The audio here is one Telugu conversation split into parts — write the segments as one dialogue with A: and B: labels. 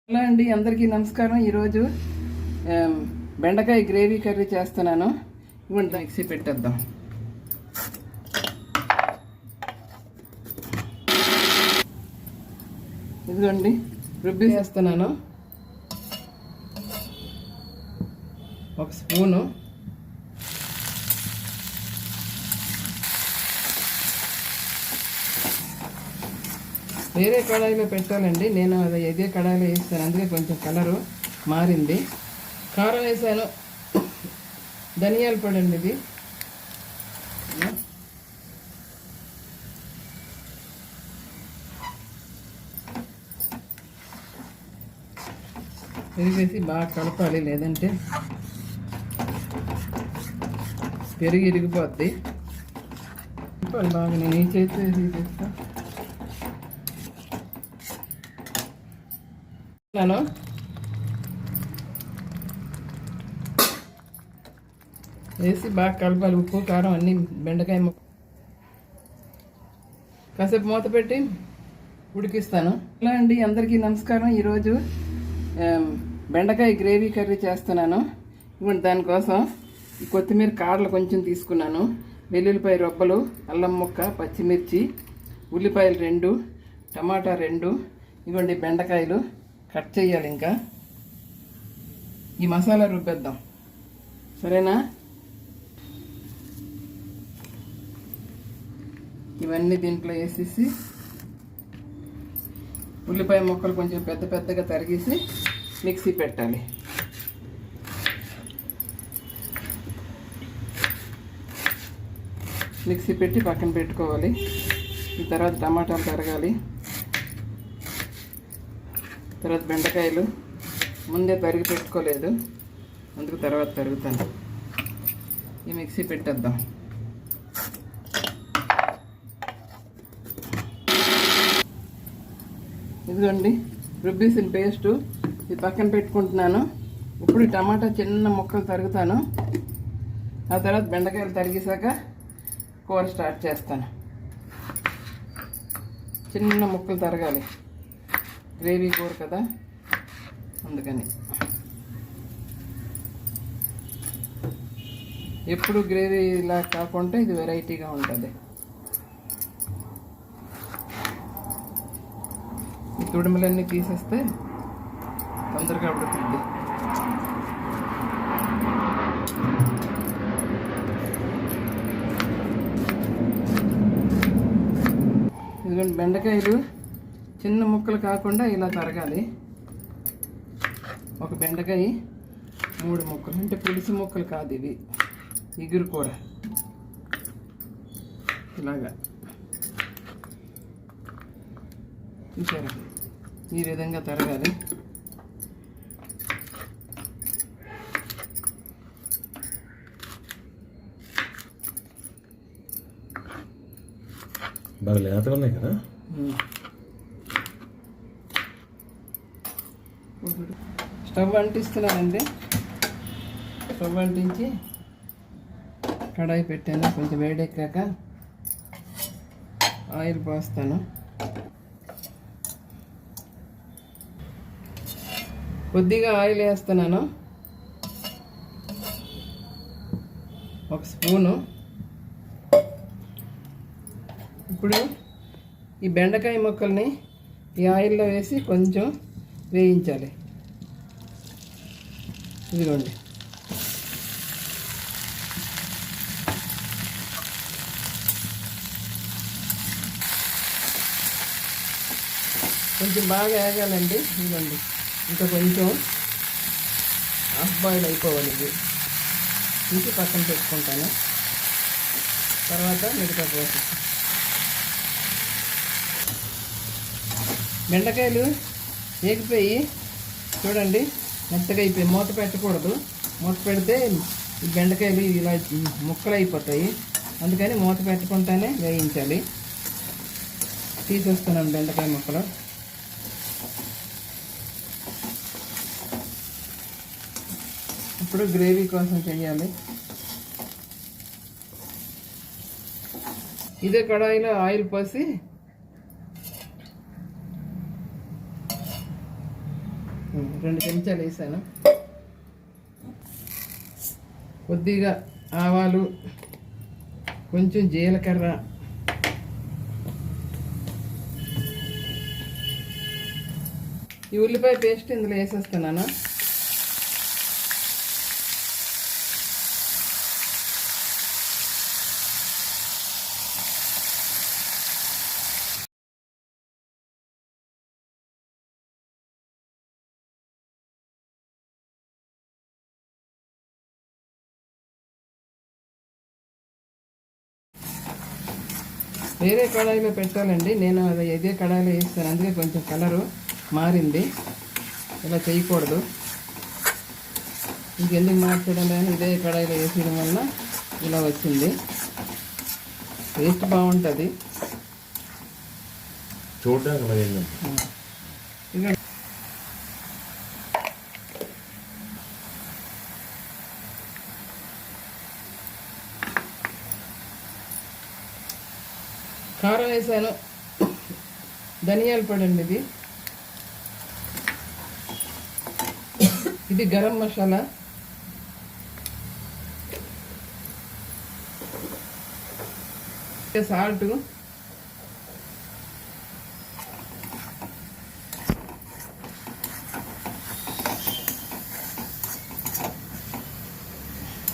A: హలో అండి, అందరికీ నమస్కారం. ఈరోజు బెండకాయ గ్రేవీ కర్రీ చేస్తున్నాను. ఇవ్వండి, మిక్సీ పెట్టేద్దాం. ఇదిగోండి, రుబ్బి చేస్తున్నాను. ఒక స్పూను వేరే కడాయిలో పెట్టాలండి. నేను అది ఇదే కడాయిలో వేస్తాను, అందుకే కొంచెం కలరు మారింది. కారం వేసాను, ధనియాల పొడి అండి ఇది. పెరుగు వేసి బాగా కలపాలి, లేదంటే పెరుగు ఇరిగిపోద్ది. బాగా నేను ఈ చేతి వేసి చేస్తాను. వేసి బాగా కలపాలి. ఉప్పు కారం అన్నీ బెండకాయ కాసేపు మూత పెట్టి ఉడికిస్తాను. హలో అండి, అందరికీ నమస్కారం. ఈరోజు బెండకాయ గ్రేవీ కర్రీ చేస్తున్నాను. ఇవ్వండి, దానికోసం ఈ కొత్తిమీర కాడలు కొంచెం తీసుకున్నాను, వెల్లుల్లిపాయ రొబ్బలు, అల్లం ముక్క, పచ్చిమిర్చి, ఉల్లిపాయలు 2, టమాటా 2. ఇవ్వండి బెండకాయలు కట్ చేయాలి. ఇంకా ఈ మసాలా రుబ్బేద్దాం, సరేనా? ఇవన్నీ దీంట్లో వేసేసి ఉల్లిపాయ ముక్కలు కొంచెం పెద్ద పెద్దగా తరిగేసి మిక్సీ పెట్టాలి. మిక్సీ పెట్టి పక్కన పెట్టుకోవాలి. ఈ తర్వాత టమాటాలు తరగాలి. తర్వాత బెండకాయలు ముందే తరిగి పెట్టుకోలేదు, అందుకు తర్వాత తరుగుతాను. ఈ మిక్సీ పెట్టేద్దాం. ఇదిగోండి రుబ్బేసిన పేస్టు ఇది పక్కన పెట్టుకుంటున్నాను. ఇప్పుడు టమాటా చిన్న ముక్కలు తరుగుతాను. ఆ తర్వాత బెండకాయలు తరిగేసాక కూర స్టార్ట్ చేస్తాను. చిన్న ముక్కలు తరగాలి, గ్రేవీ కూర కదా, అందుకని. ఎప్పుడు గ్రేవీ ఇలా కాకుండా ఇది వెరైటీగా ఉంటుంది. ఈ తుడుములన్నీ తీసేస్తే తొందరగా ఉడుకుతుంది. ఇదిగోండి, బెండకాయలు చిన్న ముక్కలు కాకుండా ఇలా తరగాలి. ఒక బెండకాయ 3 ముక్కలు, అంటే పులుసు ముక్కలు కాదు ఇవి, ఇగురు కూర. ఇలాగా చూసారా, ఈ విధంగా తరగాలి.
B: బాగా లేతగా ఉన్నాయి కదా.
A: స్టవ్ అంటిస్తున్నానండి. స్టవ్ అంటించి కడాయి పెట్టాను. కొంచెం వేడెక్కాక ఆయిల్ పోస్తాను. కొద్దిగా ఆయిల్ వేస్తున్నాను, ఒక స్పూను. ఇప్పుడు ఈ బెండకాయ ముక్కల్ని ఈ ఆయిల్లో వేసి కొంచెం వేయించాలి. ఇదిగోండి, కొంచెం బాగా వేగాలండి. ఇదిగోండి, ఇంకా కొంచెం హాఫ్ బాయిల్ అయిపోవాలి. ఇది తీసి పక్కన పెట్టుకుంటాను. తర్వాత మిగతా ప్రాసెస్. బెండకాయలు వేగిపోయి చూడండి, మెత్తగా అయిపోయి. మూత పెట్టకూడదు, మూత పెడితే ఈ బెండకాయలు ఇలా ముక్కలు అయిపోతాయి. అందుకని మూత పెట్టుకుంటానే వేయించాలి. తీసేస్తున్నాను బెండకాయ ముక్కలు. ఇప్పుడు గ్రేవీ కోసం చేయాలి. ఇదే కడాయిలో ఆయిల్ పోసి 2 చెంచాలు వేసాను. కొద్దిగా ఆవాలు, కొంచెం జీలకర్ర, ఈ ఉల్లిపాయ పేస్ట్ ఇందులో వేసేస్తున్నాను. వేరే కడాయిలో పెట్టాలండి, నేను అది ఇదే కడాయిలో వేస్తాను, అందుకే కొంచెం కలరు మారింది. ఇలా చేయకూడదు, ఇంకెందుకు మార్చడం కానీ ఇదే కడాయిలో వేసేయడం వల్ల ఇలా వచ్చింది. టేస్ట్ బాగుంటుంది
B: చూడడానికి.
A: కారం వేసాను, ధనియాల పొడి అండి ఇది గరం మసాలా, సాల్ట్,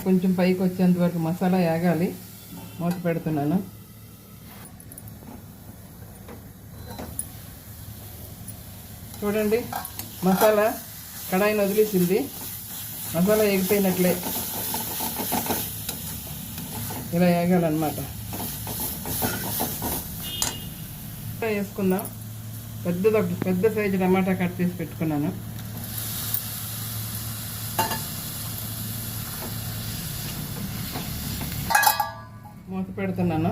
A: కొంచెం పైకి వచ్చేంత వరకు మసాలా వేగాలి. మూత పెడుతున్నాను. చూడండి, మసాలా కడాయిని వదిలేసింది, మసాలా ఎగిపోయినట్లే. ఇలా వేగాలన్నమాట. వేసుకుందాం. పెద్ద సైజు టమాటా కట్ చేసి పెట్టుకున్నాను. మూత పెడుతున్నాను.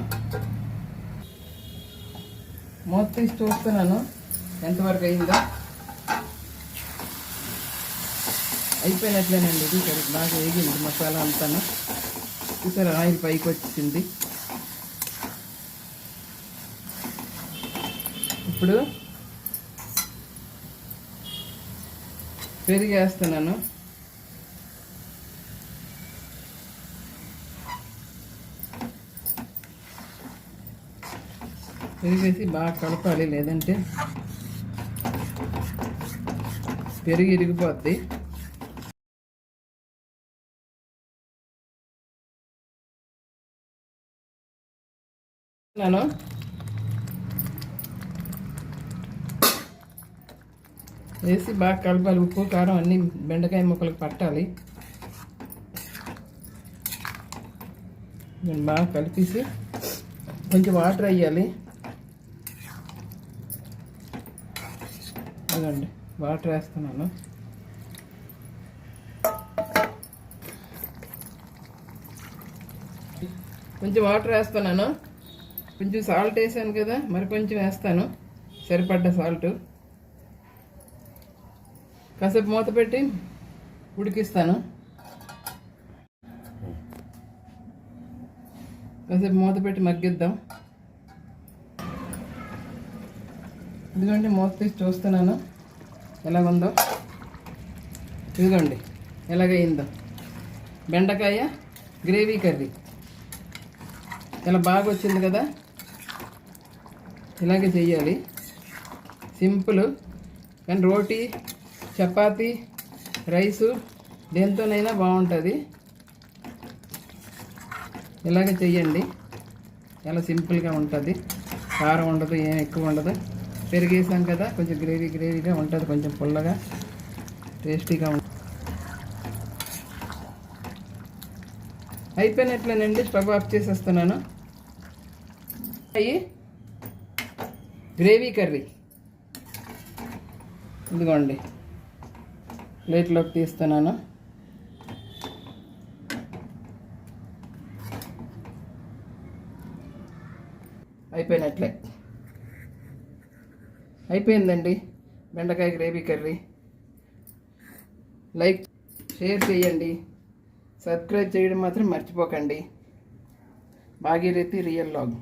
A: మూత తీసి చూస్తున్నాను ఎంతవరకు అయిందో. అయిపోయినట్లేనండి, ఇది బాగా వేగింది మసాలా అంతాను. చూసారా, ఆయిల్ పైకి వచ్చింది. ఇప్పుడు పెరుగు వేస్తున్నాను. పెరిగేసి బాగా కలపాలి, లేదంటే పెరుగు ఇరిగిపోద్ది. నేను వేసి బాగా కలపాలి. ఉప్పు కారం అన్నీ బెండకాయ ముక్కలకు పట్టాలి. నేను బాగా కలిపేసి కొంచెం వాటర్ వేయాలి. అదండి, వాటర్ వేస్తున్నాను. కొంచెం వాటర్ వేస్తున్నాను. కొంచెం సాల్ట్ వేసాను కదా, మరి కొంచెం వేస్తాను, సరిపడ్డ సాల్ట్. కాసేపు మూత పెట్టి ఉడికిస్తాను. కాసేపు మూత పెట్టి మగ్గిద్దాం. ఇదిగోండి, మూత తీసి చూస్తున్నాను ఎలాగుందో. ఇదిగోండి ఎలాగైందో. బెండకాయ గ్రేవీ కర్రీ చాలా బాగా వచ్చింది కదా. ఇలాగే చెయ్యాలి, సింపుల్. కానీ రోటీ, చపాతీ, రైసు దేంతోనైనా బాగుంటుంది. ఇలాగే చెయ్యండి, చాలా సింపుల్గా ఉంటుంది. కారం ఉండదు, ఏం ఎక్కువ ఉండదు. పెరిగేసాం కదా, కొంచెం గ్రేవీగా ఉంటుంది, కొంచెం పుల్లగా టేస్టీగా ఉంటుంది. అయిపోయినట్లేనండి, స్టవ్ ఆఫ్ చేసేస్తున్నాను. గ్రేవీ కర్రీ ఇదిగోండి ప్లేట్లోకి తీస్తున్నాను. అయిపోయిందండి బెండకాయ గ్రేవీ కర్రీ. లైక్, షేర్ చేయండి, సబ్స్క్రైబ్ చేయడం మాత్రం మర్చిపోకండి. Bhagirathi real vlog.